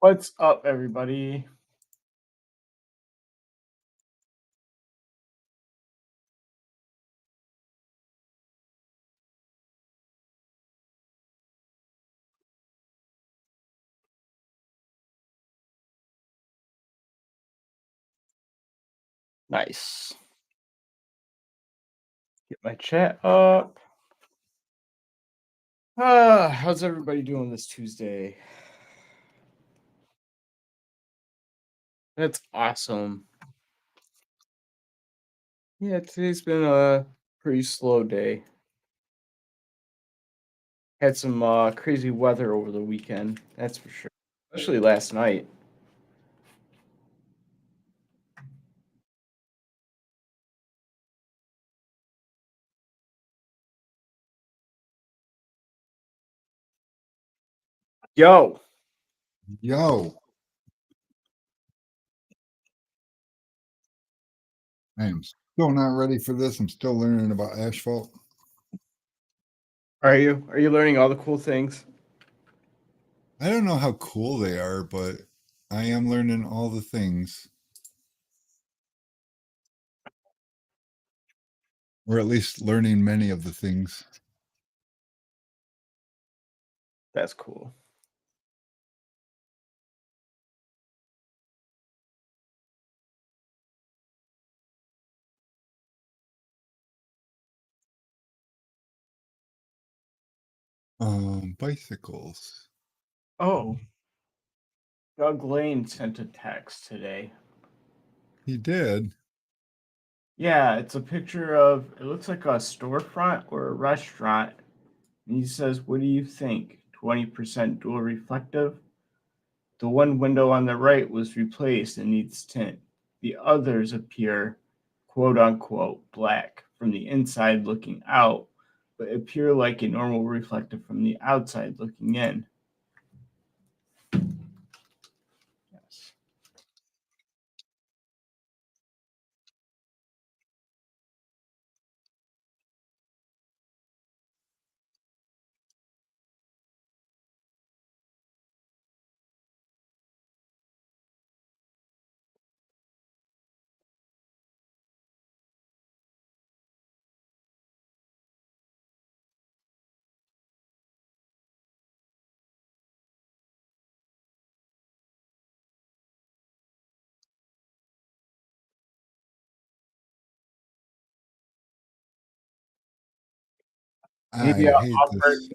What's up, everybody? Nice. Get my chat up. How's everybody doing this Tuesday? That's awesome. Yeah, today's been a pretty slow day. Had some crazy weather over the weekend, that's for sure. Especially last night. Yo, Yo, I am still not ready for this. I'm still learning about asphalt. are you? Are you learning all the cool things? I don't know how cool they are, but I am learning all the things, or at least learning many of the things. That's cool. Bicycles. Oh, Doug Lane sent a text today. He did. Yeah, it's a picture of it looks like a storefront or a restaurant. And he says, "What do you think? 20% dual reflective? The one window on the right was replaced and needs tint. The others appear quote unquote black from the inside looking out, but appear like a normal reflective from the outside looking in." Yes. Maybe I I'll hate offer this.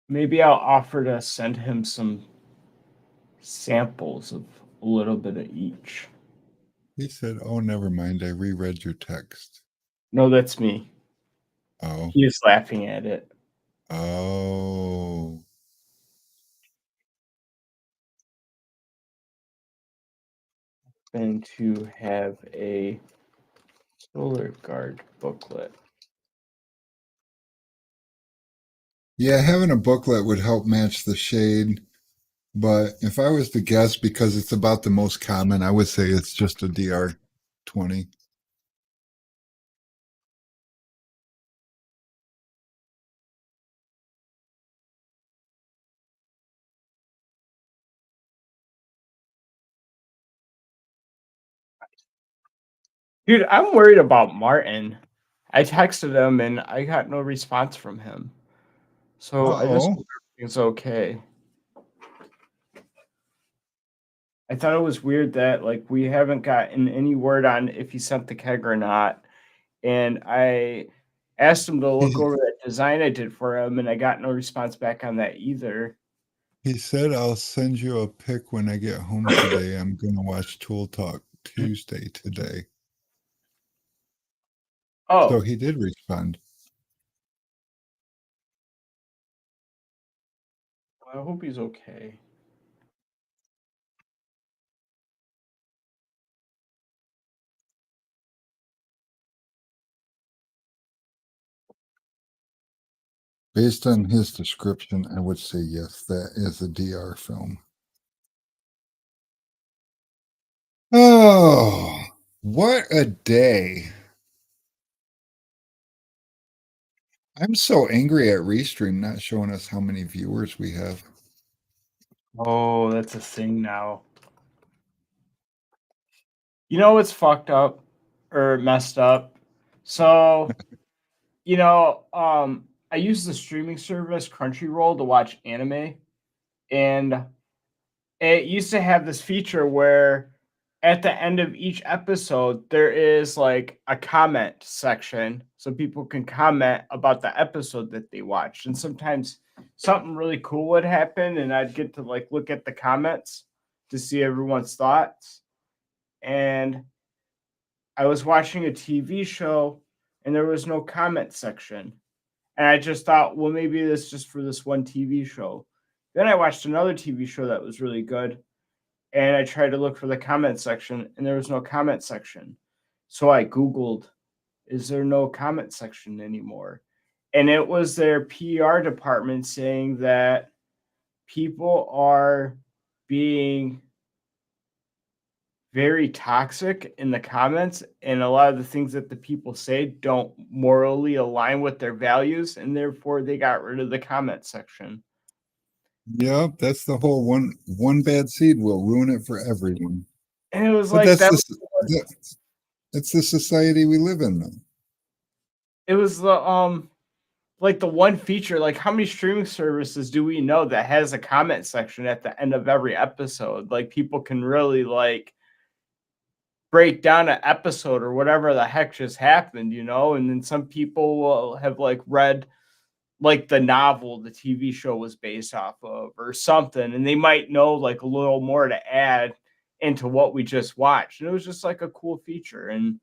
maybe I'll offer to send him some samples of a little bit of each. He said, "Oh, never mind. I reread your text." No, that's me. Oh, He is laughing at it. oh. And to have a solar guard booklet. Yeah, having a booklet would help match the shade. But if I was to guess, because it's about the most common, I would say it's just a DR20. Dude, I'm worried about Martin. I texted him and I got no response from him. So I just Uh-oh. hope everything's okay. I thought it was weird that like we haven't gotten any word on if he sent the keg or not. And I asked him to look over that design I did for him, and I got no response back on that either. He said, "I'll send you a pic when I get home today. I'm going to watch Tool Talk Tuesday today." So Oh, he did respond. I hope he's okay. Based on his description, I would say yes, that is a DR film. Oh, what a day. I'm so angry at Restream not showing us how many viewers we have. Oh, that's a thing now. You know what's fucked up or messed up? So, I use the streaming service Crunchyroll to watch anime, and it used to have this feature where at the end of each episode, there is like a comment section so people can comment about the episode that they watched. And sometimes something really cool would happen, and I'd get to like look at the comments to see everyone's thoughts. And I was watching a TV show and there was no comment section. And I just thought, well, maybe this is just for this one TV show. Then I watched another TV show that was really good, and I tried to look for the comment section and there was no comment section. So I Googled, is there no comment section anymore? And it was their PR department saying that people are being very toxic in the comments, and a lot of the things that the people say don't morally align with their values, and therefore they got rid of the comment section. Yep, that's the whole one bad seed will ruin it for everyone. And it was But like that. that's the society we live in, though. It was the like the one feature, like how many streaming services do we know that has a comment section at the end of every episode? Like people can really like break down an episode or whatever the heck just happened, and then some people will have like read like the novel the TV show was based off of or something, and they might know like a little more to add into what we just watched. And it was just like a cool feature. And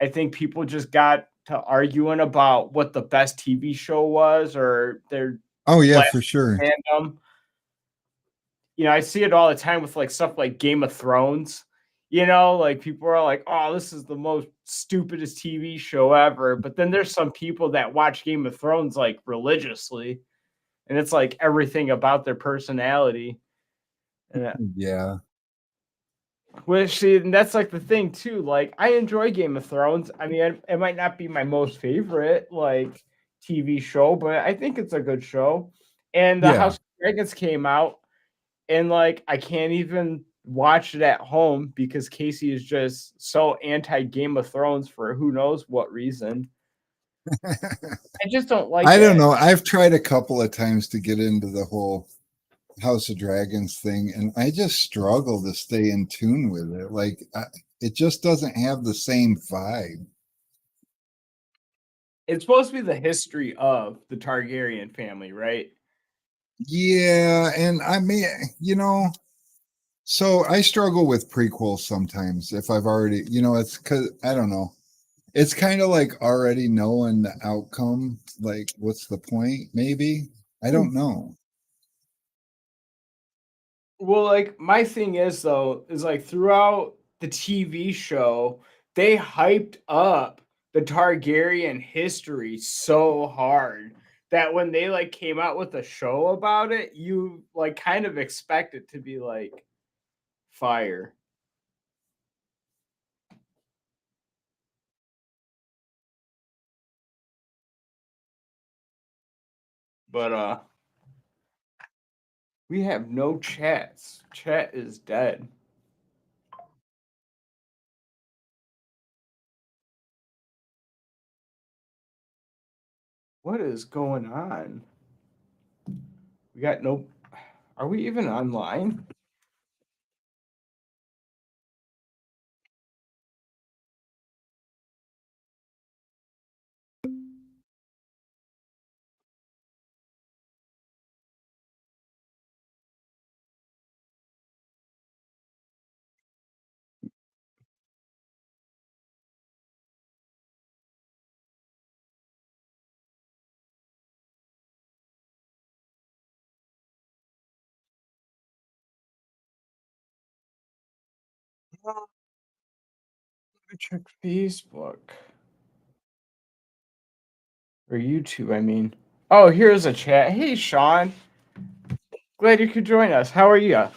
I think people just got to arguing about what the best TV show was or their Oh yeah, last for sure. fandom. I see it all the time with like stuff like Game of Thrones. Like people are like, "Oh, this is the most stupidest TV show ever." But then there's some people that watch Game of Thrones like religiously, and it's like everything about their personality. And Yeah. which see, and that's like the thing too. Like I enjoy Game of Thrones. I mean, it might not be my most favorite like TV show, but I think it's a good show. And the Yeah. House of Dragons came out, and like I can't even watch it at home because Casey is just so anti Game of Thrones for who knows what reason. I just don't like I don't it. know. I've tried a couple of times to get into the whole House of Dragons thing, and I just struggle to stay in tune with it. Like, it just doesn't have the same vibe. It's supposed to be the history of the Targaryen family, right? Yeah, and I mean, you know, so I struggle with prequels sometimes if I've already, it's because I don't know. It's kind of like already knowing the outcome. Like, what's the point? Maybe. I don't know. Well, like my thing is though, is like throughout the TV show, they hyped up the Targaryen history so hard that when they like came out with a show about it, you like kind of expect it to be like fire. But we have no chats. Chat is dead. What is going on? We got no. Are we even online? Let me check Facebook or YouTube. I mean, oh, here's a chat. Hey, Sean. Glad you could join us. How are you?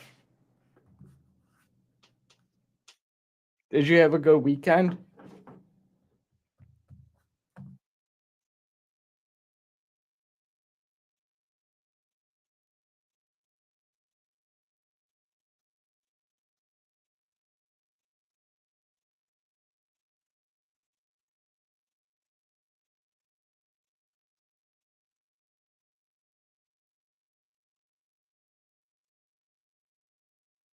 Did you have a good weekend?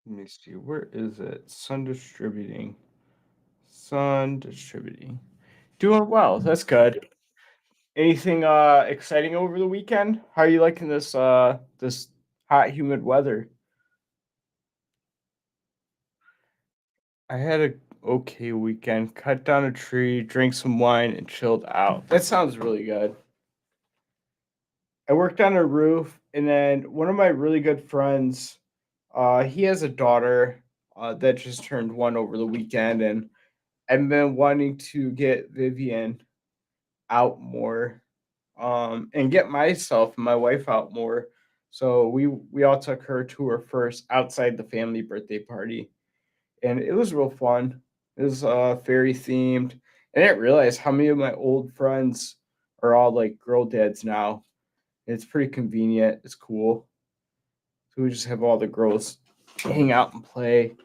Let me see. Where is it? Sun Distributing. Sun Distributing. Doing well. That's good. Anything exciting over the weekend? How are you liking this hot humid weather? I had a okay weekend. Cut down a tree, drank some wine, and chilled out. That sounds really good. I worked on a roof, and then one of my really good friends, he has a daughter that just turned one over the weekend, and I've been wanting to get Vivian out more, and get myself and my wife out more. So we all took her to her first outside the family birthday party, and it was real fun. It was fairy themed. I didn't realize how many of my old friends are all like girl dads now. It's pretty convenient. It's cool. So we just have all the girls hang out and play.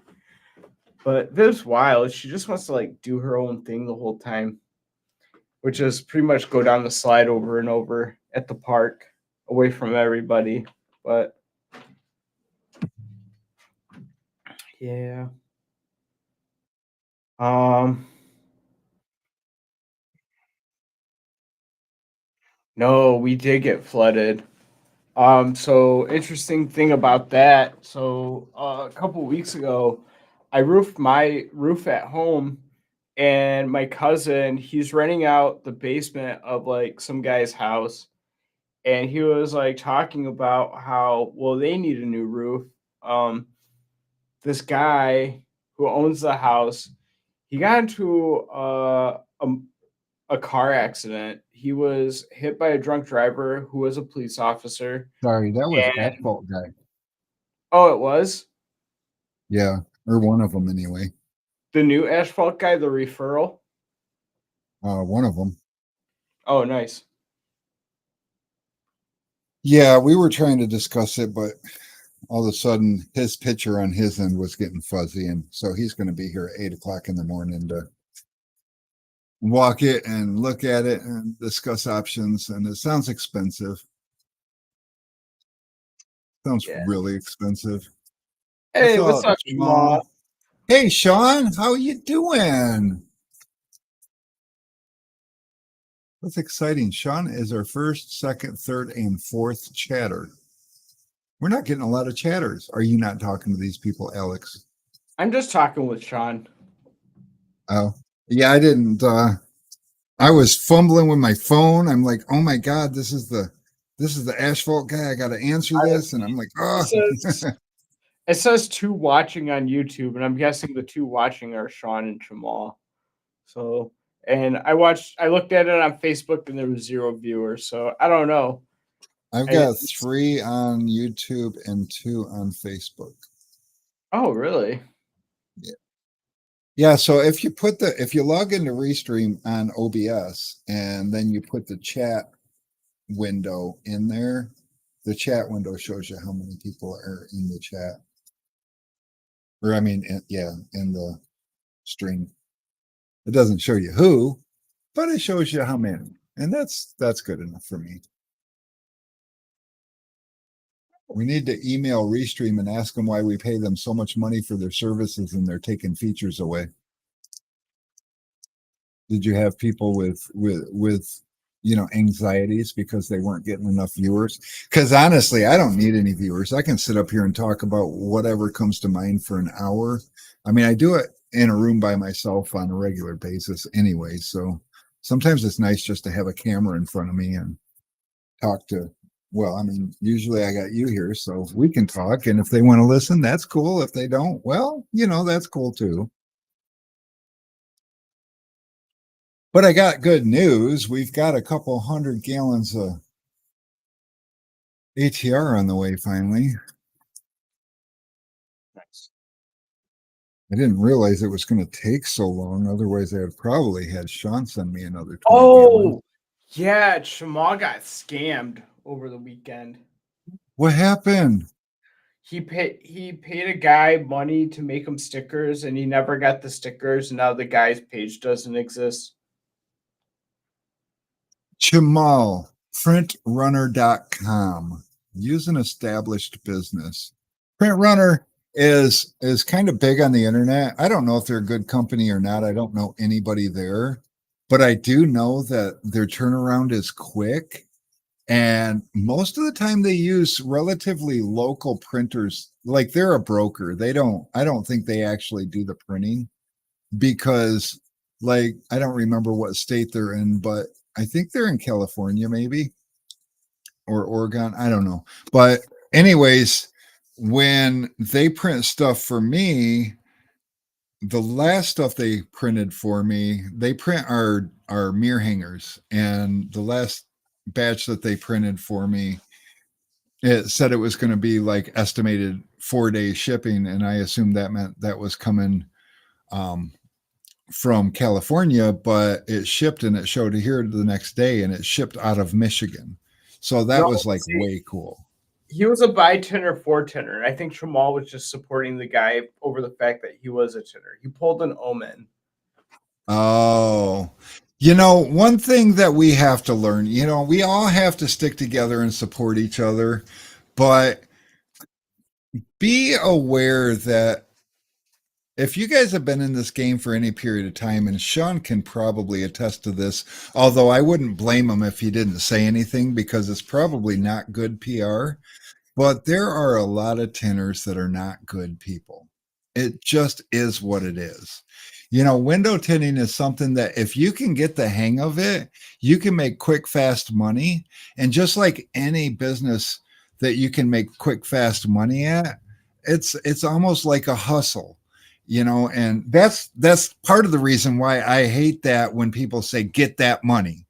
But this wild. She just wants to like do her own thing the whole time, which is pretty much go down the slide over and over at the park, away from everybody. But yeah. Um no, we did get flooded. So interesting thing about that. So a couple weeks ago, I roofed my roof at home, and my cousin, he's renting out the basement of like some guy's house, and he was like talking about how well they need a new roof. Um, this guy who owns the house, he got into a car accident. He was hit by a drunk driver who was a police officer. Sorry, that was And Asphalt Guy. oh, it was Yeah, or one of them anyway. the new asphalt guy, the referral. One of them. Oh, nice. Yeah, we were trying to discuss it, but all of a sudden his picture on his end was getting fuzzy, and so he's going to be here at 8 o'clock in the morning to walk it and look at it and discuss options. And it sounds expensive. Sounds Yeah. really expensive. Hey, What's what's up, up, Jamal? Jamal? Hey, Sean, how you doing? That's exciting. Sean is our first, second, third, and fourth chatter. We're not getting a lot of chatters. Are you not talking to these people, Alex? I'm just talking with Sean. Oh, yeah, I didn't. I was fumbling with my phone. I'm like, oh my God, this is the asphalt guy. I got to answer this. And I'm like, It oh, says it says two watching on YouTube, and I'm guessing the two watching are Sean and Jamal. So, and I looked at it on Facebook, and there was 0 viewers. So I don't know. I've I, got 3 on YouTube and 2 on Facebook. oh, really? Yeah, so if you log into Restream on OBS and then you put the chat window in there, the chat window shows you how many people are in the chat. Or I mean, in the stream. It doesn't show you who, but it shows you how many. And that's good enough for me. We need to email Restream and ask them why we pay them so much money for their services and they're taking features away. Did you have people with anxieties because they weren't getting enough viewers? Because honestly, I don't need any viewers. I can sit up here and talk about whatever comes to mind for an hour. I mean, I do it in a room by myself on a regular basis anyway. So sometimes it's nice just to have a camera in front of me and talk to. Well, I mean, usually I got you here, so we can talk. And if they want to listen, that's cool. If they don't, well, that's cool too. But I got good news. We've got a couple 100 gallons of ATR on the way finally. Nice. I didn't realize it was going to take so long. Otherwise, I had probably had Sean send me another 20 gallons. Oh, yeah. Jamal got scammed over the weekend. What happened? He paid a guy money to make him stickers, and he never got the stickers. And now the guy's page doesn't exist. Jamal, printrunner.com. Use an established business. Printrunner, is kind of big on the internet. I don't know if they're a good company or not. I don't know anybody there, but I do know that their turnaround is quick. And most of the time they use relatively local printers. Like they're a broker. I don't think they actually do the printing because like I don't remember what state they're in, but I think they're in California maybe or Oregon. I don't know. But anyways, when they print stuff for me, the last stuff they printed for me, they print our mirror hangers, and the last batch that they printed for me, it said it was going to be like estimated 4 day shipping, and I assumed that meant that was coming um, from California, but it shipped and it showed here the next day, and it shipped out of Michigan. So that No, was like see, way cool. he was a buy tenor for tenor. I think Tramal was just supporting the guy over the fact that he was a tenor. He pulled an Omen. Oh, one thing that we have to learn, we all have to stick together and support each other, but be aware that if you guys have been in this game for any period of time, and Sean can probably attest to this, although I wouldn't blame him if he didn't say anything because it's probably not good PR, but there are a lot of tenors that are not good people. It just is what it is. Window tinting is something that if you can get the hang of it, you can make quick, fast money. And just like any business that you can make quick, fast money at, it's almost like a hustle, and that's part of the reason why I hate that when people say get that money.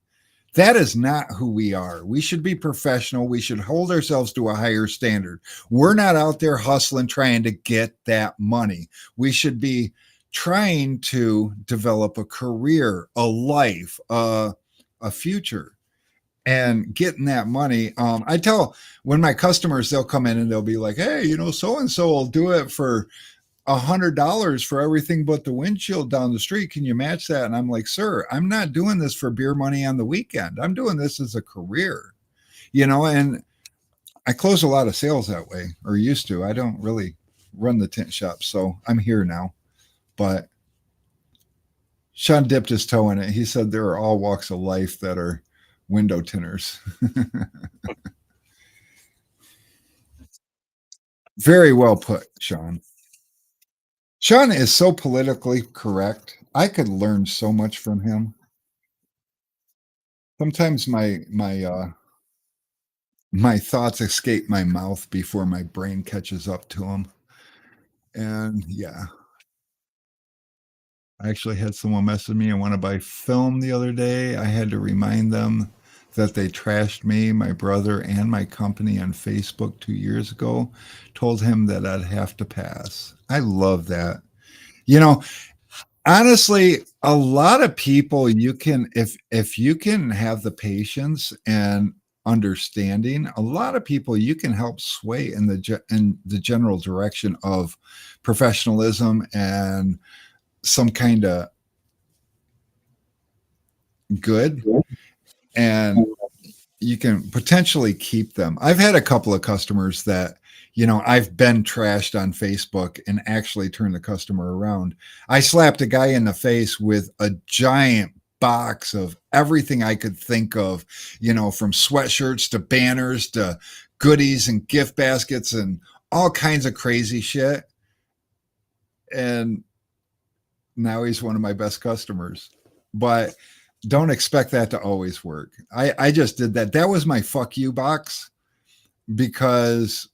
That is not who we are. We should be professional. We should hold ourselves to a higher standard. We're not out there hustling trying to get that money. We should be trying to develop a career, a life, a future, and getting that money. I tell when my customers, they'll come in and they'll be like, hey, so and so will do it for $100 for everything but the windshield down the street. Can you match that? And I'm like, sir, I'm not doing this for beer money on the weekend. I'm doing this as a career, and I close a lot of sales that way, or used to. I don't really run the tint shop, so I'm here now. But Sean dipped his toe in it. He said there are all walks of life that are window tinners. Very well put, Sean. Sean is so politically correct. I could learn so much from him. Sometimes my thoughts escape my mouth before my brain catches up to them. And yeah, I actually had someone message me and want to buy film the other day. I had to remind them that they trashed me, my brother, and my company on Facebook 2 years ago. Told him that I'd have to pass. I love that. You know, honestly, a lot of people you can if you can have the patience and understanding, a lot of people you can help sway in the general direction of professionalism and some kind of good, and you can potentially keep them. I've had a couple of customers that, I've been trashed on Facebook and actually turned the customer around. I slapped a guy in the face with a giant box of everything I could think of, from sweatshirts to banners to goodies and gift baskets and all kinds of crazy shit. And now he's one of my best customers. But don't expect that to always work. I just did that. That was my fuck you box because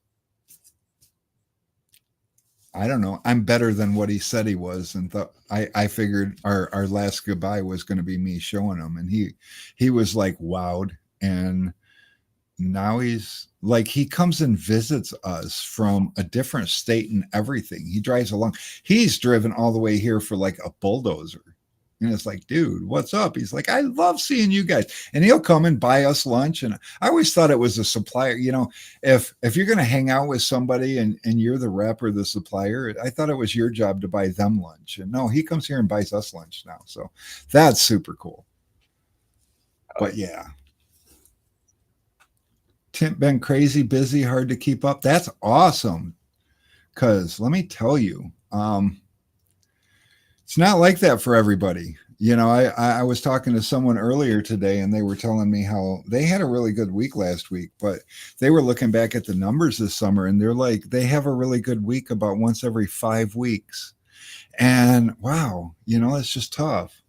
I don't know. I'm better than what he said he was, and I figured our last goodbye was going to be me showing him, and he was like wowed, and now he's like he comes and visits us from a different state and everything. He drives along. He's driven all the way here for like a bulldozer. And it's like, dude, what's up? He's like, I love seeing you guys. And he'll come and buy us lunch. And I always thought it was a supplier. If you're going to hang out with somebody and you're the rep or the supplier, I thought it was your job to buy them lunch. And no, he comes here and buys us lunch now. So that's super cool. But yeah. Tint been crazy, busy, hard to keep up. That's awesome. Because let me tell you, it's not like that for everybody. You know, I was talking to someone earlier today and they were telling me how they had a really good week last week, but they were looking back at the numbers this summer and they're like, they have a really good week about once every 5 weeks. And wow, you know, it's just tough.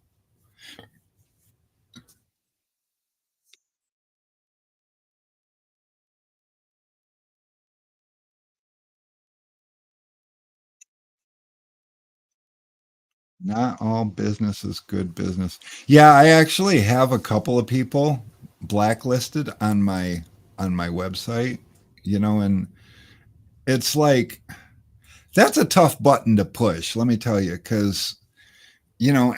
Not all business is good business. Yeah, I actually have a couple of people blacklisted on my website, you know, and it's like that's a tough button to push, let me tell you, because you know,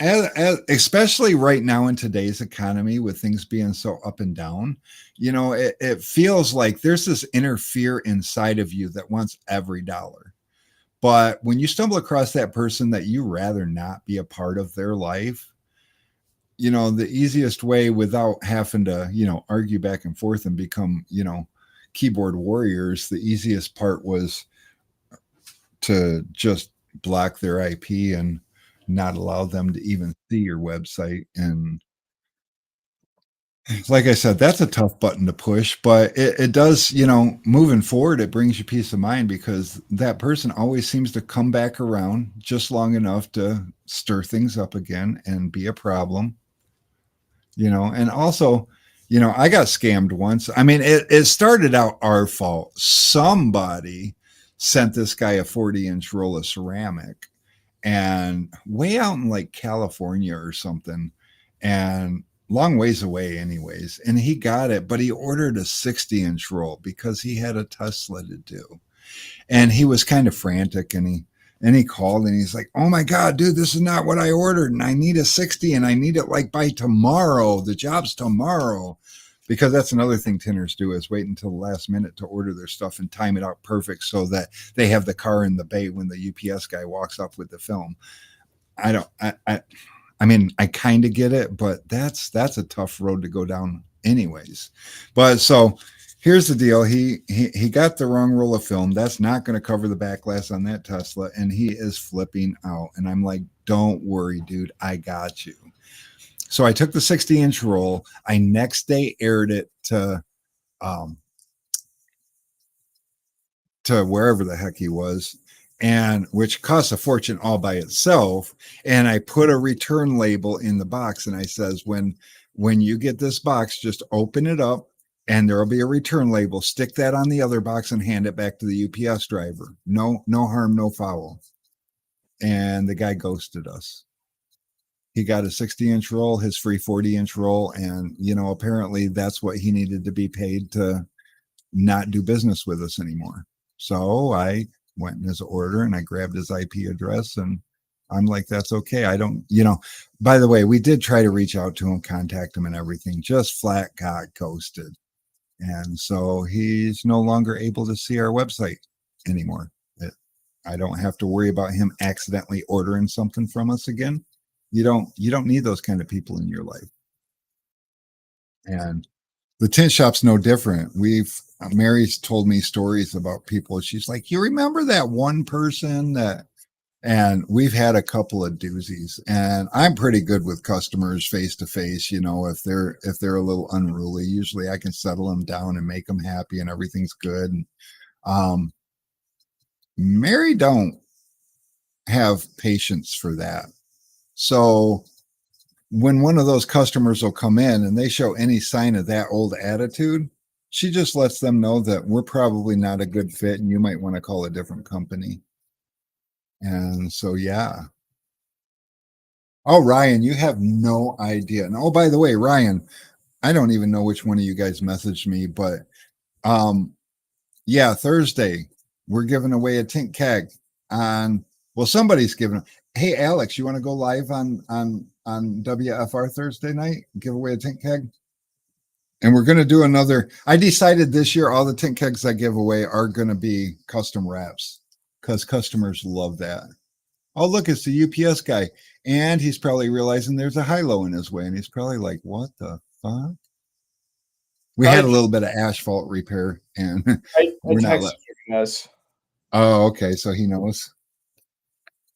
especially right now in today's economy with things being so up and down, you know, it feels like there's this inner fear inside of you that wants every dollar. But when you stumble across that person that you rather not be a part of their life, you know, the easiest way without having to, you know, argue back and forth and become, you know, keyboard warriors, the easiest part was to just block their IP and not allow them to even see your website. And like I said, that's a tough button to push, but it does, you know, moving forward, it brings you peace of mind because that person always seems to come back around just long enough to stir things up again and be a problem, you know. And also, you know, I got scammed once. I mean, it started out our fault. Somebody sent this guy a 40-inch roll of ceramic and way out in like California or something, and long ways away, anyways. And he got it, but he ordered a 60-inch roll because he had a Tesla to do. And he was kind of frantic and he called and he's like, "Oh my God, dude, this is not what I ordered. And I need a 60 and I need it like by tomorrow. The job's tomorrow." Because that's another thing tinners do is wait until the last minute to order their stuff and time it out perfect so that they have the car in the bay when the UPS guy walks up with the film. I don't I mean I kind of get it, but that's a tough road to go down anyways. But so here's the deal. He got the wrong roll of film. That's not going to cover the backlash on that Tesla and he is flipping out. And I'm like, "Don't worry, dude. I got you." So I took the 60-inch roll. I next day aired it um, to wherever the heck he was, and which costs a fortune all by itself. And I put a return label in the box, and I says, when you get this box, just open it up, and there will be a return label. Stick that on the other box and hand it back to the UPS driver. No harm, no foul. And the guy ghosted us. He got a 60-inch roll, his free 40-inch roll, and you know, apparently that's what he needed to be paid to not do business with us anymore. So I went in his order and I grabbed his IP address and I'm like, "That's okay. I don't, you know." By the way, we did try to reach out to him, contact him and everything, just flat got ghosted. And so he's no longer able to see our website anymore. I don't have to worry about him accidentally ordering something from us again. You don't need those kind of people in your life. And the tint shop's no different. Mary's told me stories about people. She's like, "You remember that one person that," and we've had a couple of doozies. And I'm pretty good with customers face to face. You know, if they're a little unruly, usually I can settle them down and make them happy, and everything's good. And, um, Mary don't have patience for that. So when one of those customers will come in and they show any sign of that old attitude, she just lets them know that we're probably not a good fit and you might want to call a different company. And so, yeah. Oh, Ryan, you have no idea. And oh, by the way, Ryan, I don't even know which one of you guys messaged me, but um, yeah, Thursday we're giving away a tint keg on. Well, somebody's giving. Hey, Alex, you want to go live on WFR Thursday night? Give away a tint keg. And we're going to do another. I decided this year all the tint kegs I give away are going to be custom wraps because customers love that. Oh, look, it's the UPS guy. And he's probably realizing there's a high-low in his way. And he's probably like, "What the fuck?" We had a Probably little bit of asphalt repair and I we're not texted you guys. Oh, okay. So he knows.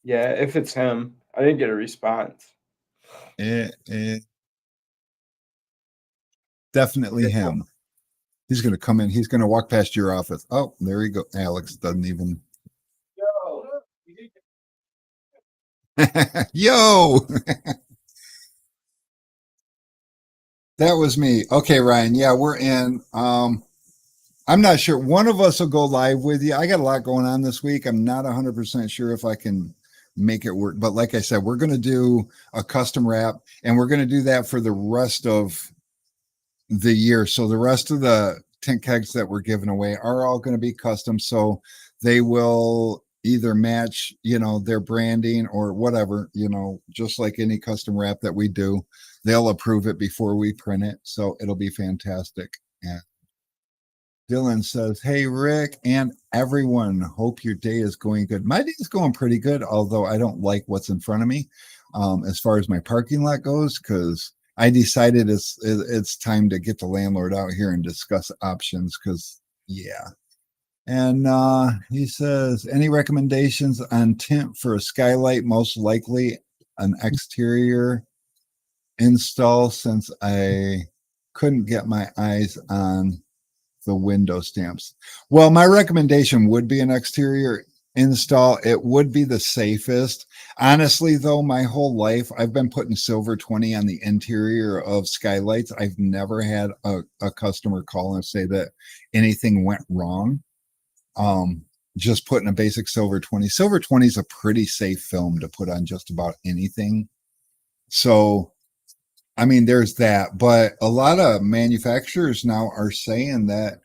Yeah, if it's him. I didn't get a response. It definitely Okay, cool. him. He's going to come in. He's going to walk past your office. Oh, there you go. Alex doesn't even. Yo, Yo, that was me. Okay, Ryan. Yeah, we're in. I'm not sure. One of us will go live with you. I got a lot going on this week. I'm not 100% sure if I can make it work. But like I said, we're going to do a custom wrap and we're going to do that for the rest of the year. So the rest of the tint kegs that we're giving away are all going to be custom. So they will either match, their branding or whatever, just like any custom wrap that we do. They'll approve it before we print it. So it'll be fantastic. And Dylan says, "Hey, Rick and everyone, hope your day is going good. My day is going pretty good, although I don't like what's in front of me as far as my parking lot goes, because I decided it's time to get the landlord out here and discuss options because, yeah." And he says, "Any recommendations on tint for a skylight? Most likely an exterior install since I couldn't get my eyes on the window stamps." Well, my recommendation would be an exterior install. It would be the safest. Honestly, though, my whole life I've been putting silver 20 on the interior of skylights. I've never had a customer call and say that anything went wrong. Just putting a basic silver 20. Silver 20 is a pretty safe film to put on just about anything. So I mean, there's that, but a lot of manufacturers now are saying that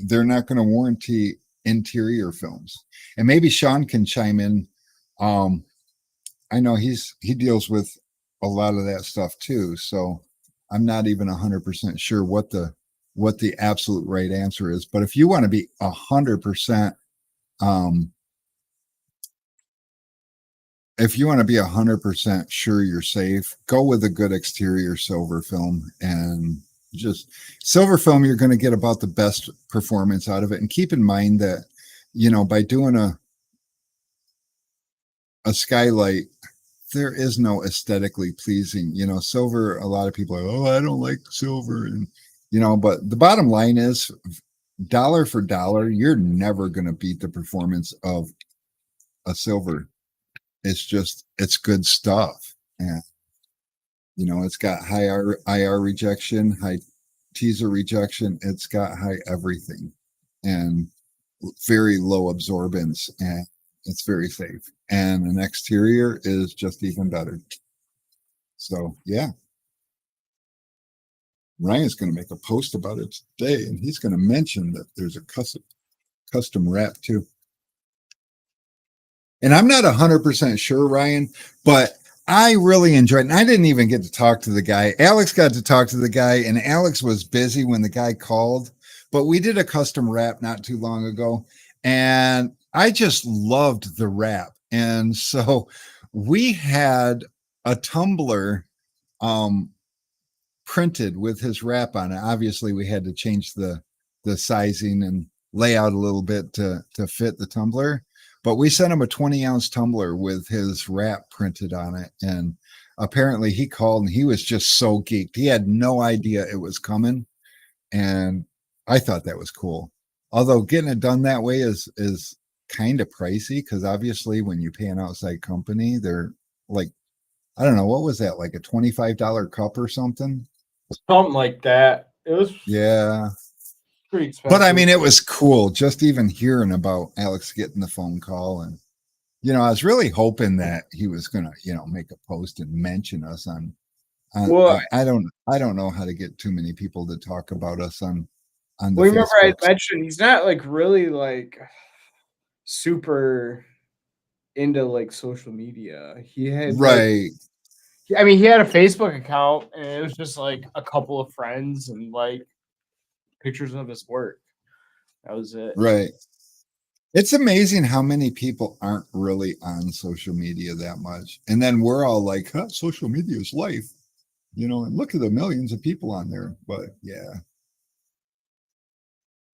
they're not going to warranty interior films. And maybe Sean can chime in. Um, I know he deals with a lot of that stuff too, so I'm not even 100% sure what the absolute right answer is. But if you want to be 100% um, if you want to be 100% sure you're safe, go with a good exterior silver film and just silver film. You're going to get about the best performance out of it. And keep in mind that, by doing a skylight, there is no aesthetically pleasing, silver. A lot of people are, oh, I don't like silver. And, but the bottom line is dollar for dollar, you're never going to beat the performance of a silver. It's good stuff. And it's got high IR rejection, high teaser rejection. It's got high everything and very low absorbance, and it's very safe. And an exterior is just even better. So yeah, Ryan's going to make a post about it today, and he's going to mention that there's a custom wrap too. And I'm not 100% sure, Ryan, but I really enjoyed it. And I didn't even get to talk to the guy. Alex got to talk to the guy, and Alex was busy when the guy called. But we did a custom wrap not too long ago, and I just loved the wrap. And so we had a tumbler um, printed with his wrap on it. Obviously, we had to change the sizing and layout a little bit to fit the tumbler. But we sent him a 20-ounce tumbler with his wrap printed on it. And apparently he called and he was just so geeked. He had no idea it was coming. And I thought that was cool. Although getting it done that way is kind of pricey because obviously when you pay an outside company, they're like, I don't know, what was that, like a $25 cup or something? something like that. It was Yeah. pretty expensive. But I mean, it was cool just even hearing about Alex getting the phone call. And, I was really hoping that he was going to, make a post and mention us Well, I don't know how to get too many people to talk about us on the remember I Facebook. mentioned he's not like really like super into like social media. He had like Right, he had a Facebook account and it was just like a couple of friends and like pictures of his work. That was it. right. It's amazing how many people aren't really on social media that much. And then we're all like, huh, social media is life, and look at the millions of people on there. But yeah.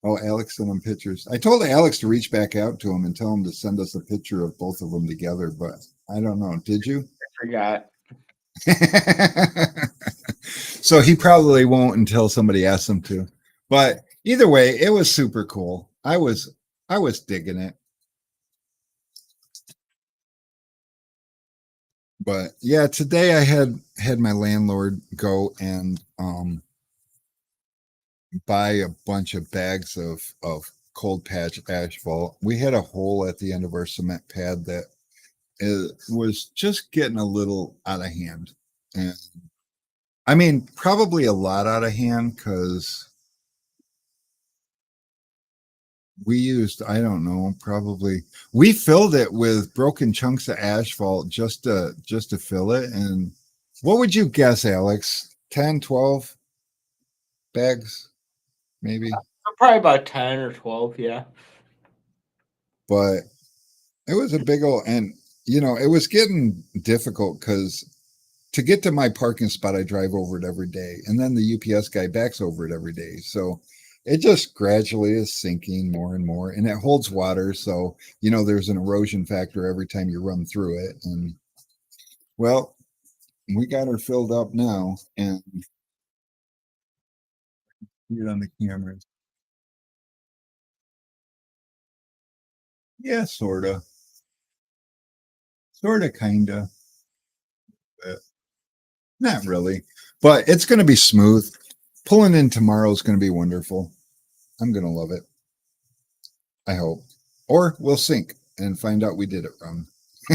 Oh, Alex sent him pictures. I told Alex to reach back out to him and tell him to send us a picture of both of them together, but I don't know. Did you? I forgot. So he probably won't until somebody asks him to. But either way, it was super cool. I was digging it. But yeah, today I had my landlord go and buy a bunch of bags of cold patch asphalt. We had a hole at the end of our cement pad that was just getting a little out of hand. And I mean, probably a lot out of hand because we used, I don't know, probably we filled it with broken chunks of asphalt just to fill it. And what would you guess, Alex? 10, 12 bags, maybe. Probably about 10 or 12, yeah. But it was a big old, and it was getting difficult because to get to my parking spot, I drive over it every day, and then the UPS guy backs over it every day. So it just gradually is sinking more and more, and it holds water. So there's an erosion factor every time you run through it. And well, we got her filled up now, and see it on the cameras. Yeah, sorta, kinda. Not really, but it's going to be smooth. Pulling in tomorrow is going to be wonderful. I'm going to love it. I hope. Or we'll sink and find out we did it wrong. I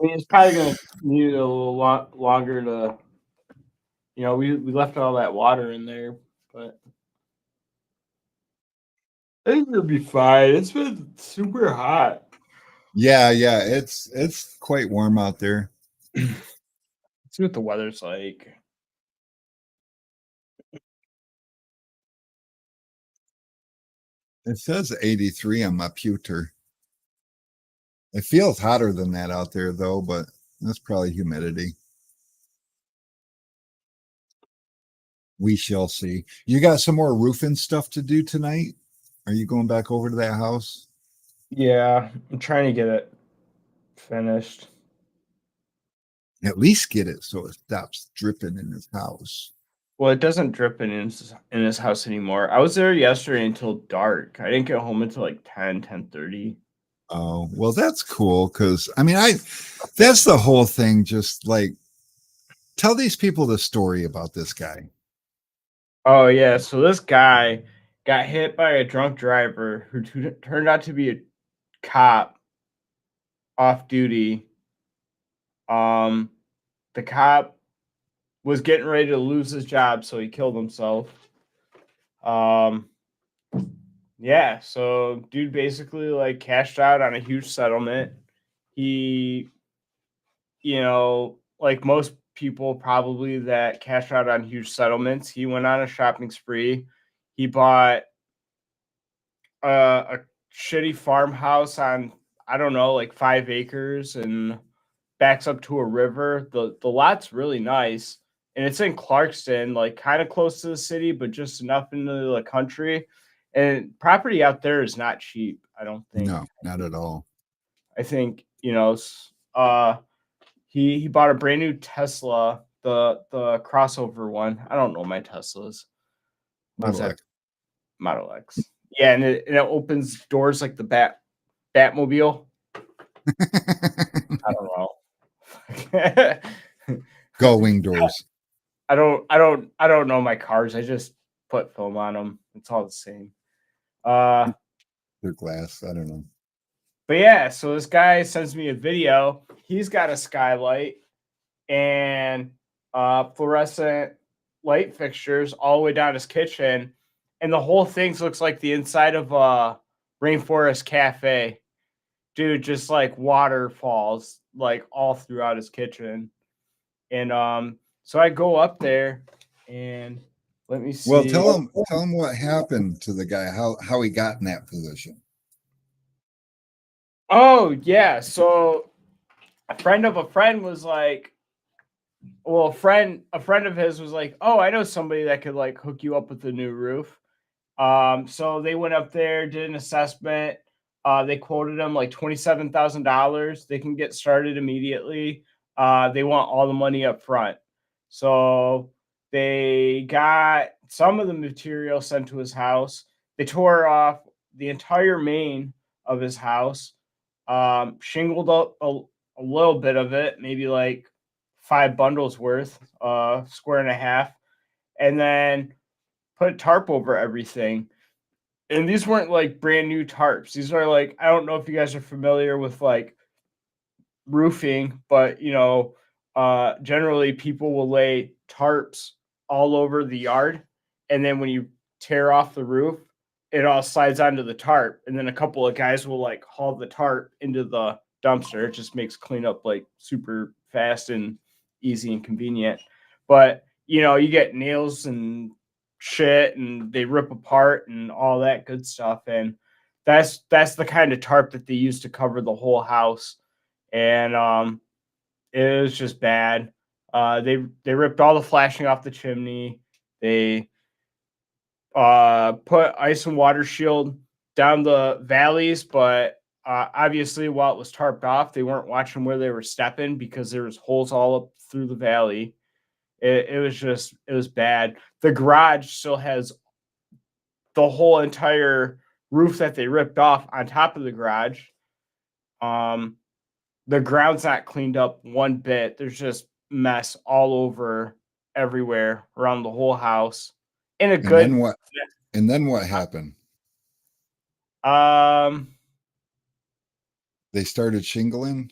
mean, it's probably going to need a little longer to, we left all that water in there, but I think it'll be fine. It's been super hot. Yeah, it's quite warm out there. Let's see what the weather's like. It says 83 on my pewter. It feels hotter than that out there though, but that's probably humidity. We shall see. You got some more roofing stuff to do tonight? Are you going back over to that house? Yeah, I'm trying to get it finished. At least get it so it stops dripping in his house. Well, it doesn't drip in his house anymore. I was there yesterday until dark. I didn't get home until like 10:30. Oh, well, that's cool because I mean, that's the whole thing. Just like tell these people the story about this guy. Oh yeah, so this guy got hit by a drunk driver who turned out to be a cop off duty. Um, the cop was getting ready to lose his job, so he killed himself. Um, yeah, so dude basically like cashed out on a huge settlement. He, like most people probably that cash out on huge settlements, he went on a shopping spree. He bought a shitty farmhouse on, I don't know, like 5 acres and backs up to a river. The lot's really nice and it's in Clarkston, like kind of close to the city, but just enough into the country. And property out there is not cheap, I don't think. No, not at all. I think, he bought a brand new Tesla, the crossover one. I don't know my Teslas. What's Model that? X. Model X. Yeah, and it opens doors like the Batmobile. I don't know. Go wing doors. I don't know my cars. I just put film on them. It's all the same. They're glass. I don't know. But yeah, so this guy sends me a video. He's got a skylight and fluorescent light fixtures all the way down his kitchen, and the whole thing looks like the inside of a Rainforest Cafe. Dude, just like waterfalls like all throughout his kitchen. And so I go up there and let me see. Well, tell him what happened to the guy, how he got in that position. Oh yeah, so a friend of a friend was like, well, a friend of his was like, "Oh, I know somebody that could like hook you up with the new roof." So they went up there, did an assessment. They quoted them like $27,000. They can get started immediately. They want all the money up front. So they got some of the material sent to his house. They tore off the entire main of his house, shingled up a little bit of it, maybe like 5 bundles worth, square and a half, and then put tarp over everything. And these weren't like brand new tarps. These are like, I don't know if you guys are familiar with like roofing, but generally people will lay tarps all over the yard, and then when you tear off the roof, it all slides onto the tarp, and then a couple of guys will like haul the tarp into the dumpster. It just makes cleanup like super fast and easy and convenient. But you get nails and shit, and they rip apart and all that good stuff, and that's the kind of tarp that they use to cover the whole house. And it was just bad. They ripped all the flashing off the chimney. They put ice and water shield down the valleys, but obviously while it was tarped off, they weren't watching where they were stepping because there was holes all up through the valley. It was bad. The garage still has the whole entire roof that they ripped off on top of the garage. Um, the ground's not cleaned up one bit. There's just mess all over everywhere around the whole house. In a And then good what? And then what happened? um They started shingling,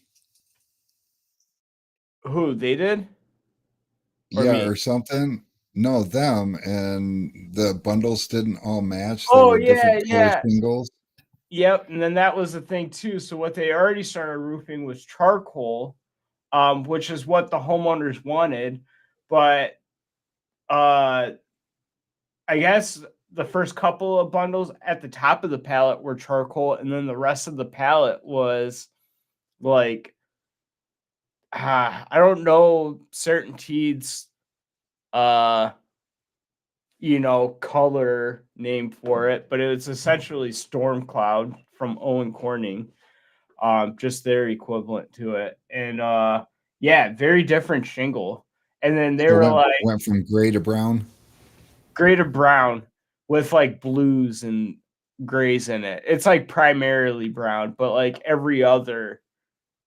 who they did or yeah, me? or something. No, them, and the bundles didn't all match. They Oh were yeah, different color yeah. shingles. Yep. And then that was the thing too. So what they already started roofing was charcoal, which is what the homeowners wanted. But uh I guess the first couple of bundles at the top of the pallet were charcoal, and then the rest of the pallet was like I don't know CertainTeed's uh color name for it, but it was essentially Storm Cloud from Owen Corning, just their equivalent to it. And yeah, very different shingle. And then they So were went like went from gray to brown. gray to brown with like blues and grays in it. It's like primarily brown, but like every other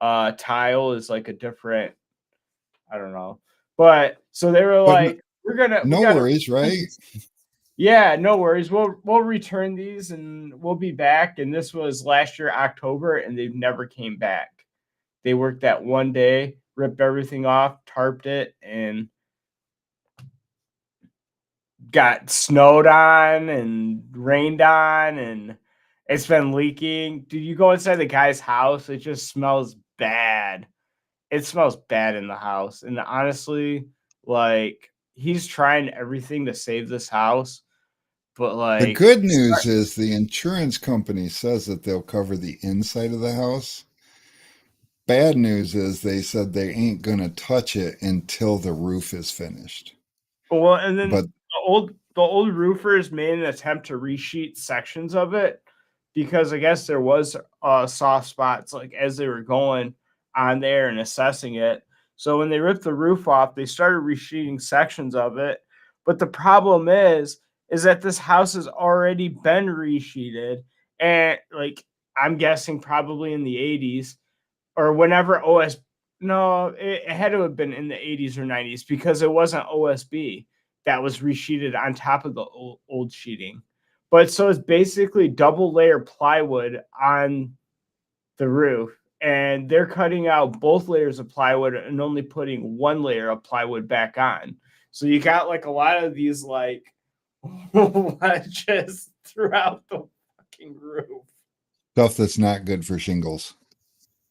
tile is like a different, I don't know. But so they were But like, we no gotta worries, return right? these. Yeah, no worries. We'll return these and we'll be back. And this was last year, October, and they've never came back. They worked that one day, ripped everything off, tarped it, and got snowed on and rained on, and it's been leaking. Dude, you go inside the guy's house, it just smells bad. It smells bad in the house. And honestly, like he's trying everything to save this house, but The like good news is the insurance company says that they'll cover the inside of the house. Bad news is they said they ain't gonna touch it until the roof is finished. well, and then But the old roofers made an attempt to resheet sections of it because I guess there was soft spots like as they were going on there and assessing it. So when they ripped the roof off, they started resheeting sections of it. But the problem is that this house has already been resheeted, and like I'm guessing probably in the 80s or whenever OS. No, it had to have been in the 80s or 90s because it wasn't OSB that was resheeted on top of the old sheeting. But so it's basically double layer plywood on the roof, and they're cutting out both layers of plywood and only putting one layer of plywood back on. So you got like a lot of these like wedges throughout the fucking roof. stuff that's not good for shingles.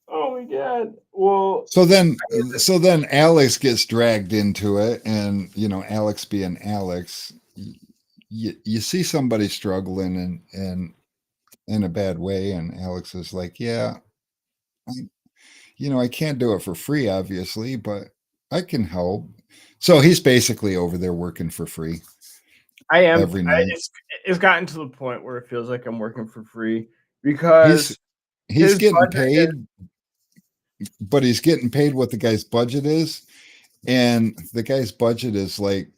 Oh my god. Well, So then, so then Alex gets dragged into it, and Alex being Alex, you see somebody struggling and in a bad way, and Alex is like, "Yeah, I, I can't do it for free, obviously, but I can help. So he's basically over there working for free I am. every night. It's gotten to the point where it feels like I'm working for free because He's his getting budget is, paid, but he's getting paid what the guy's budget is. And the guy's budget is like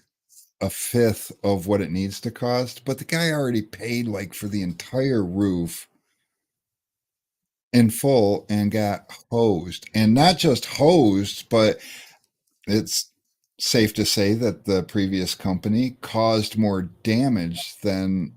a fifth of what it needs to cost. But the guy already paid like for the entire roof in full and got hosed. And not just hosed, but it's safe to say that the previous company caused more damage than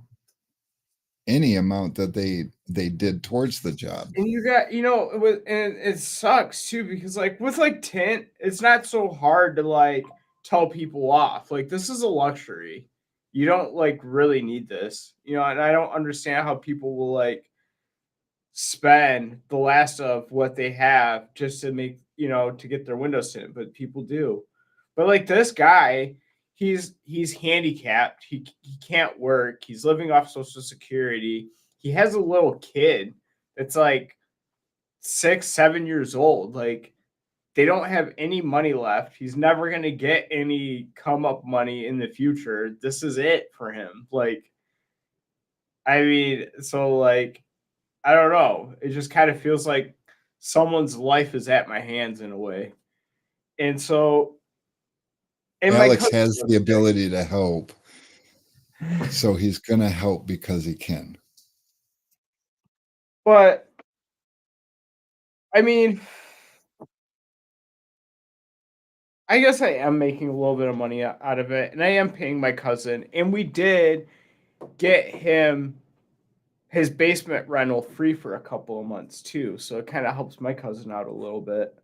any amount that they did towards the job. and you got, it was, and it sucks too because like with like tint, it's not so hard to like tell people off. Like this is a luxury. You don't like really need this, and I don't understand how people will like spend the last of what they have just to make, to get their windows tinted, but people do. But like this guy, he's handicapped. He can't work. He's living off Social Security. He has a little kid that's like 6, 7 years old. Like they don't have any money left. He's never gonna get any come up money in the future. This is it for him. Like, I mean, so like I don't know. It just kind of feels like someone's life is at my hands in a way. And so, and my Alex cousin has the lives ability to help, so he's going to help because he can. but I mean, I guess I am making a little bit of money out of it, and I am paying my cousin, and we did get him his basement rental free for a couple of months too. So it kind of helps my cousin out a little bit.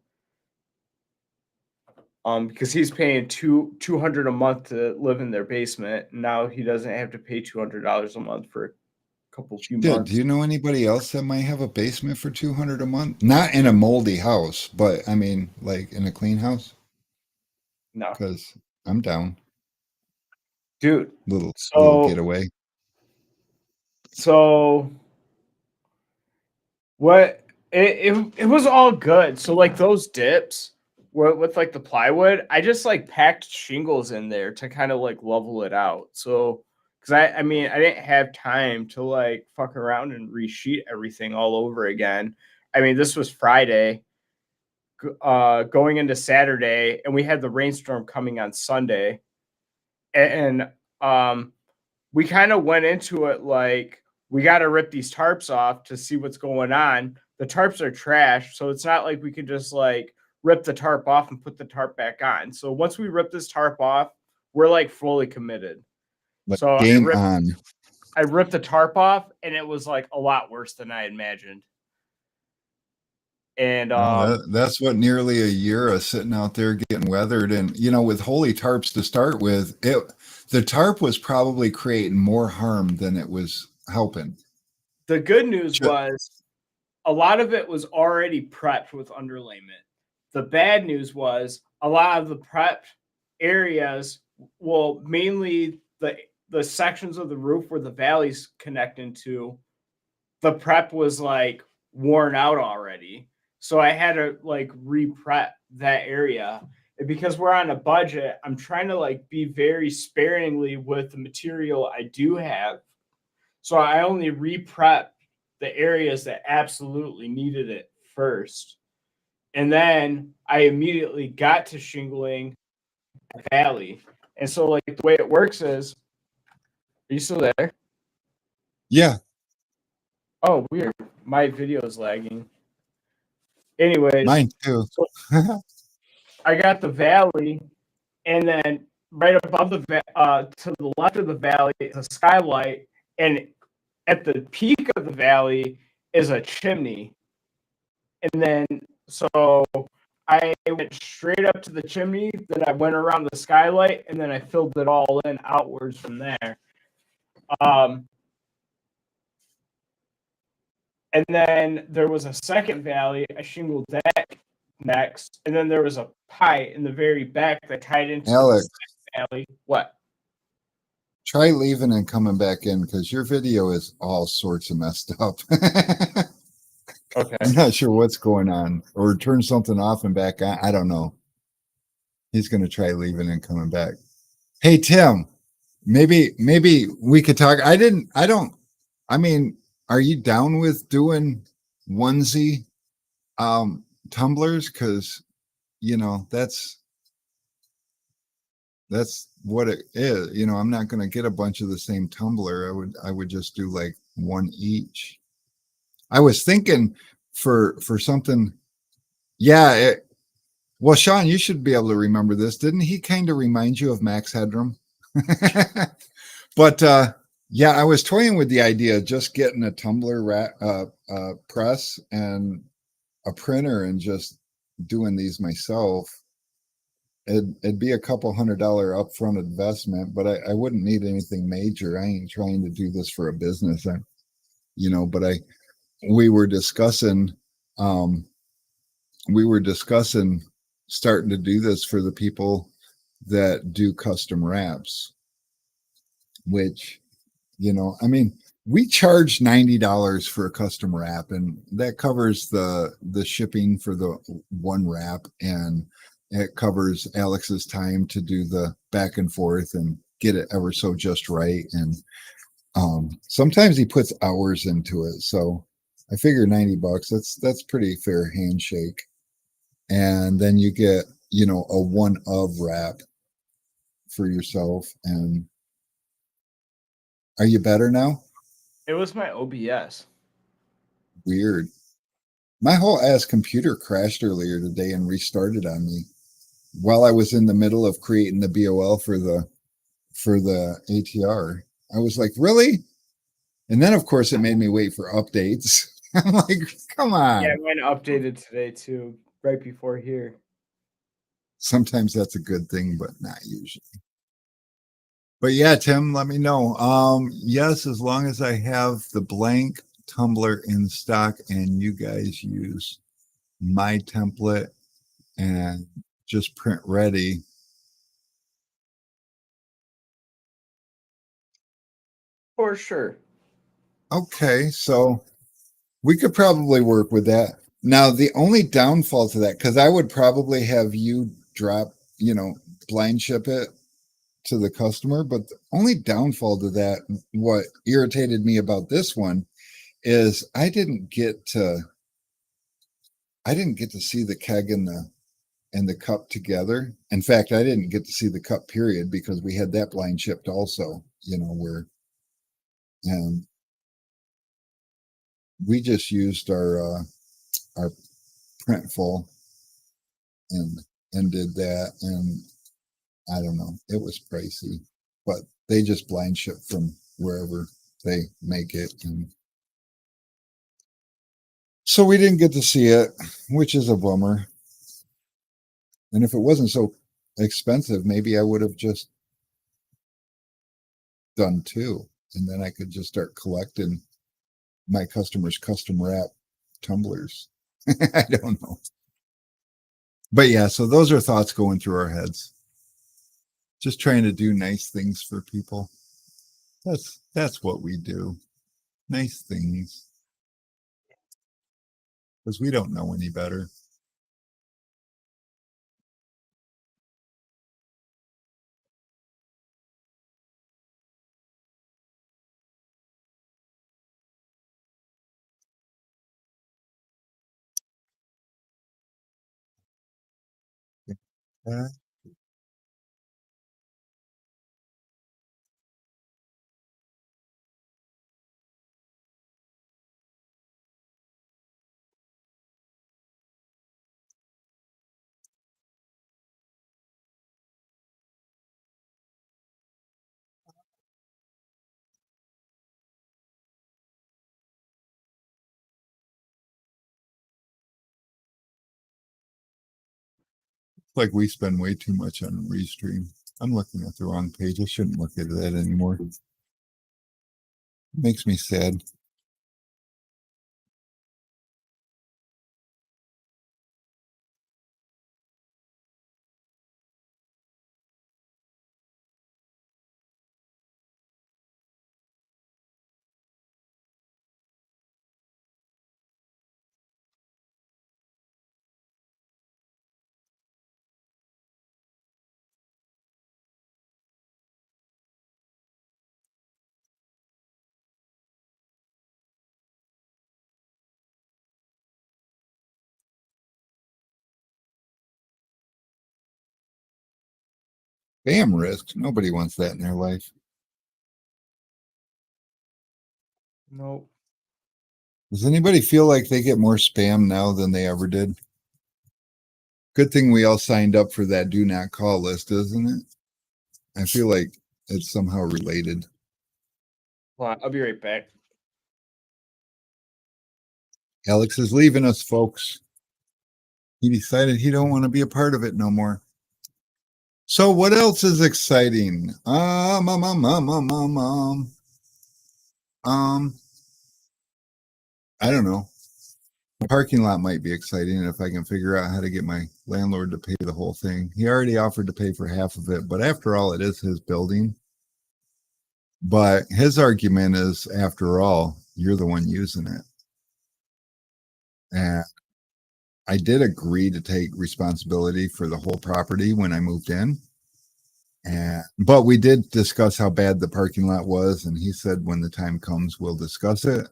Because he's paying 200 a month to live in their basement. Now he doesn't have to pay $200 a month for a few Yeah, months. do you know anybody else that might have a basement for 200 a month? Not in a moldy house, but I mean like in a clean house? No, Cuz I'm down. dude. Little So getaway. so what? It was all good. So like those dips with like the plywood, I just like packed shingles in there to kind of like level it out. So because I mean I didn't have time to like fuck around and resheet everything all over again. I mean this was Friday, going into Saturday, and we had the rainstorm coming on Sunday, and we kind of went into it like we got to rip these tarps off to see what's going on. The tarps are trash, so it's not like we could just like rip the tarp off and put the tarp back on. So once we rip this tarp off, we're like fully committed. Like So game on. I ripped the tarp off, and it was like a lot worse than I imagined. And That's what nearly a year of sitting out there getting weathered. And, with holy tarps to start with, the tarp was probably creating more harm than it was helping. the good news was a lot of it was already prepped with underlayment. The bad news was a lot of the prepped areas, well, mainly the sections of the roof where the valleys connect into, the prep was like worn out already. So I had to like re-prep that area. And because we're on a budget, I'm trying to like be very sparingly with the material I do have. So I only re-prep the areas that absolutely needed it first. And then I immediately got to shingling the valley. And so like the way it works is, are you still there? Yeah. Oh, weird. My video is lagging. Anyways, Mine too. so I got the valley, and then right above to the left of the valley is a skylight, and at the peak of the valley is a chimney. And then so I went straight up to the chimney, then I went around the skylight, and then I filled it all in outwards from there. And then there was a second valley. I shingled that next, and then there was a pipe in the very back that tied into Alex, the valley. What? try leaving and coming back in because your video is all sorts of messed up. Okay. I'm not sure what's going on. Or turn something off and back on. I don't know. He's going to try leaving and coming back. Hey, Tim, maybe we could talk. I mean, are you down with doing onesie tumblers? Because that's what it is. I'm not going to get a bunch of the same tumbler. I would just do like one each. I was thinking for something. Yeah. Well, Sean, you should be able to remember this. Didn't he kind of remind you of Max Headroom? But yeah, I was toying with the idea of just getting a tumbler press and a printer and just doing these myself. It'd be a couple $100 upfront investment, but I wouldn't need anything major. I ain't trying to do this for a business. But we were discussing, um, we were discussing starting to do this for the people that do custom wraps, which, I mean, we charge $90 for a custom wrap, and that covers the shipping for the one wrap, and it covers Alex's time to do the back and forth and get it ever so just right. And sometimes he puts hours into it, so I figure $90. That's pretty fair handshake. And then you get a one of wrap for yourself. And are you better now? It was my OBS. Weird. My whole ass computer crashed earlier today and restarted on me while I was in the middle of creating the BOL for the ATR. I was like, really? And then of course it made me wait for updates. I'm like, come Yeah, on. mine updated today too, right before here. Sometimes that's a good thing, but not usually. But yeah, Tim, let me know. Yes, as long as I have the blank tumbler in stock and you guys use my template and just print ready. For sure. Okay, so we could probably work with that. Now, the only downfall to that, because I would probably have you drop, blind ship it to the customer, but the only downfall to that, what irritated me about this one is I didn't get to see the keg and the cup together. In fact, I didn't get to see the cup period because we had that blind shipped also, where and we just used our Printful and did that, and I don't know, it was pricey, but they just blind ship from wherever they make it, and so we didn't get to see it, which is a bummer. And if it wasn't so expensive, maybe I would have just done two, and then I could just start collecting my customers' custom wrap tumblers. I don't know. But yeah, so those are thoughts going through our heads. Just trying to do nice things for people. That's what we do. Nice things. Because we don't know any better. Uh, like we spend way too much on Restream. I'm looking at the wrong page. I shouldn't look at that anymore. It makes me sad. Spam risk. Nobody wants that in their life. Nope. Does anybody feel like they get more spam now than they ever did? Good thing we all signed up for that do not call list, isn't it? I feel like it's somehow related. Hold on, I'll be right back. Alex is leaving us, folks. He decided he don't want to be a part of it no more. So what else is exciting? I don't know. The parking lot might be exciting if I can figure out how to get my landlord to pay the whole thing. He already offered to pay for half of it, but after all, it is his building. But his argument is, after all, you're the one using it. And I did agree to take responsibility for the whole property when I moved in. But we did discuss how bad the parking lot was, and he said when the time comes, we'll discuss it.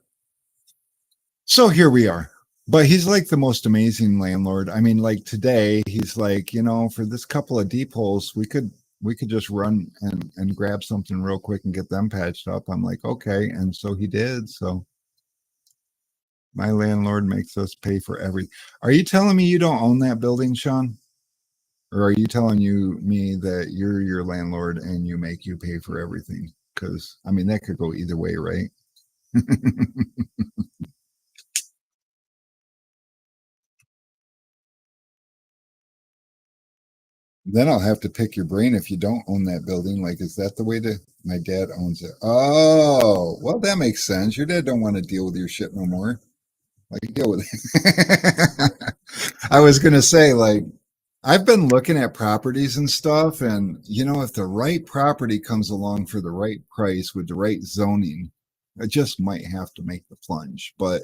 So here we are. But he's like the most amazing landlord. I mean, like today, he's like, for this couple of deep holes, we could just run and grab something real quick and get them patched up. I'm like, okay. And so he did. So my landlord makes us pay for everything. Are you telling me you don't own that building, Sean? Or are you telling me that you're your landlord and you make you pay for everything? Because I mean, that could go either way, right? Then I'll have to pick your brain if you don't own that building. Like, is that the way to? My dad owns it. Oh, well, that makes sense. Your dad don't want to deal with your shit no more. Like, deal with it. I was gonna say, like, I've been looking at properties and stuff, and if the right property comes along for the right price with the right zoning, I just might have to make the plunge. But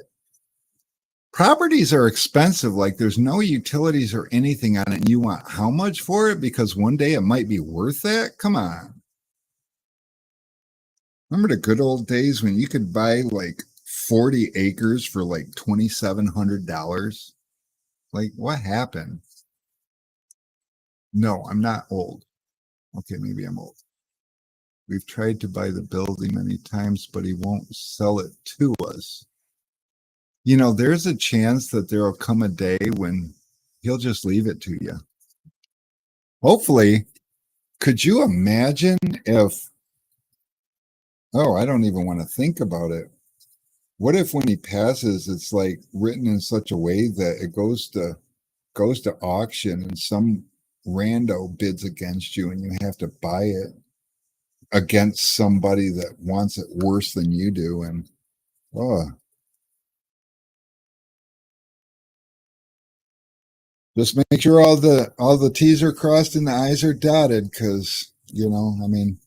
properties are expensive. Like there's no utilities or anything on it. And you want how much for it? Because one day it might be worth that. Come on. Remember the good old days when you could buy like 40 acres for like $2,700? Like what happened? No, I'm not old. Okay, maybe I'm old. We've tried to buy the building many times, but he won't sell it to us. There's a chance that there'll come a day when he'll just leave it to you. Hopefully. Could you imagine if, I don't even want to think about it. What if when he passes, it's like written in such a way that it goes to auction and some rando bids against you and you have to buy it against somebody that wants it worse than you do. And, just make sure all the T's are crossed and the I's are dotted, because I mean,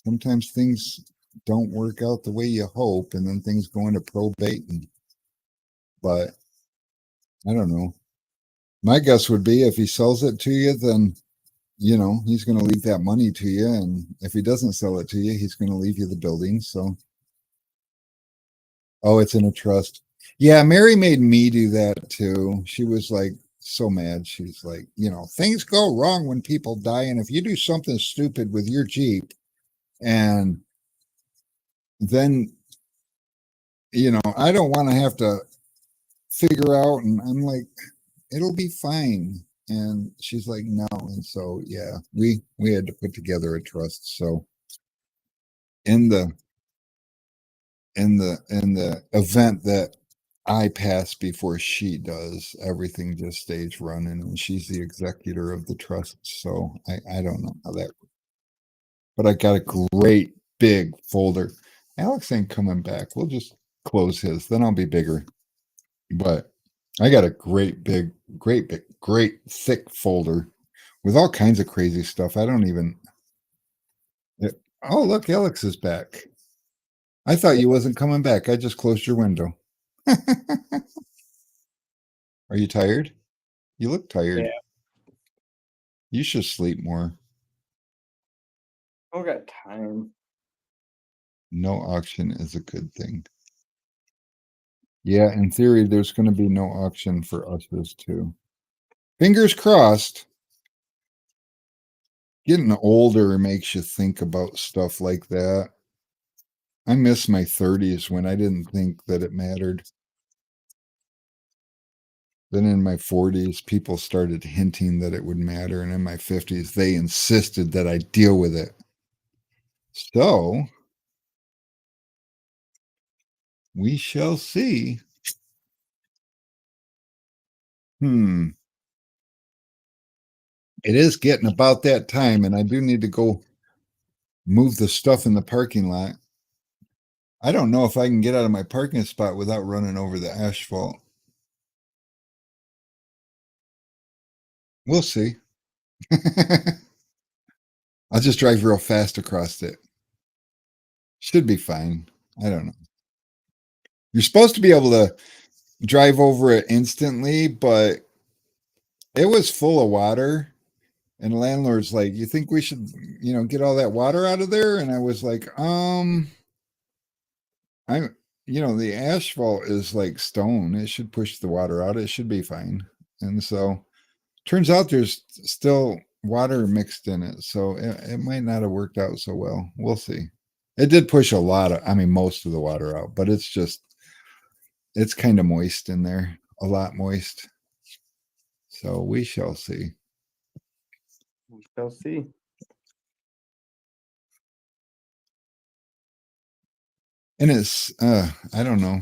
sometimes things don't work out the way you hope, and then things go into probate. But I don't know. My guess would be if he sells it to you, then he's going to leave that money to you, and if he doesn't sell it to you, he's going to leave you the building. So, it's in a trust. Yeah, Mary made me do that too. She was like so mad. She's like, things go wrong when people die, and if you do something stupid with your Jeep, and then I don't want to have to figure out. And I'm like, it'll be fine. And she's like, no. And so yeah, we had to put together a trust. So in the event that I pass before she does, everything just stays running, and she's the executor of the trust. So I don't know how that, but I got a great big folder. Alex ain't coming back. We'll just close his, then I'll be bigger. But I got a great big, great thick folder with all kinds of crazy stuff. I don't even. Oh, look, Alex is back. I thought you wasn't coming back. I just closed your window. Are you tired? You look tired. Yeah. You should sleep more. I don't got time. No auction is a good thing. Yeah, in theory, there's going to be no auction for us too. Fingers crossed. Getting older makes you think about stuff like that. I miss my 30s when I didn't think that it mattered. Then in my 40s, people started hinting that it would matter. And in my 50s, they insisted that I deal with it. So we shall see. It is getting about that time, and I do need to go move the stuff in the parking lot. I don't know if I can get out of my parking spot without running over the asphalt. We'll see. I'll just drive real fast across it. Should be fine. I don't know. You're supposed to be able to drive over it instantly, but it was full of water. And the landlord's like, "You think we should, get all that water out of there?" And I was like, the asphalt is like stone. It should push the water out. It should be fine. And so turns out there's still water mixed in it. So it might not have worked out so well. We'll see. It did push most of the water out, but it's kind of moist in there, a lot moist. So we shall see. We shall see. And it's I don't know.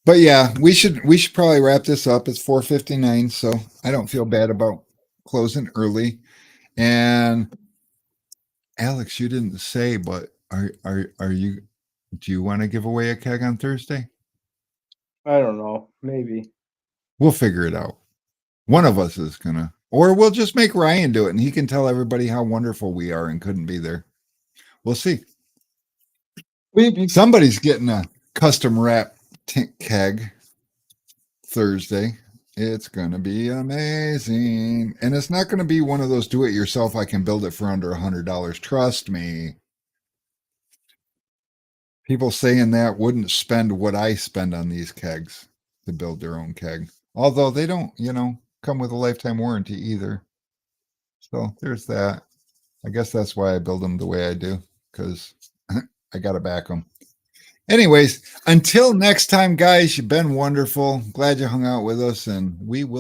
But yeah, we should probably wrap this up. It's 4:59, so I don't feel bad about closing early. And Alex, you didn't say, but are you do you want to give away a keg on Thursday? I don't know. Maybe. We'll figure it out. One of us is gonna, or we'll just make Ryan do it and he can tell everybody how wonderful we are and couldn't be there. We'll see. Maybe. Somebody's getting a custom wrap keg Thursday. It's going to be amazing. And it's not going to be one of those do it yourself. I can build it for under $100. Trust me. People saying that wouldn't spend what I spend on these kegs to build their own keg. Although they don't, come with a lifetime warranty either. So there's that. I guess that's why I build them the way I do, because I got to back them. Anyways, until next time, guys, you've been wonderful. Glad you hung out with us, and we will.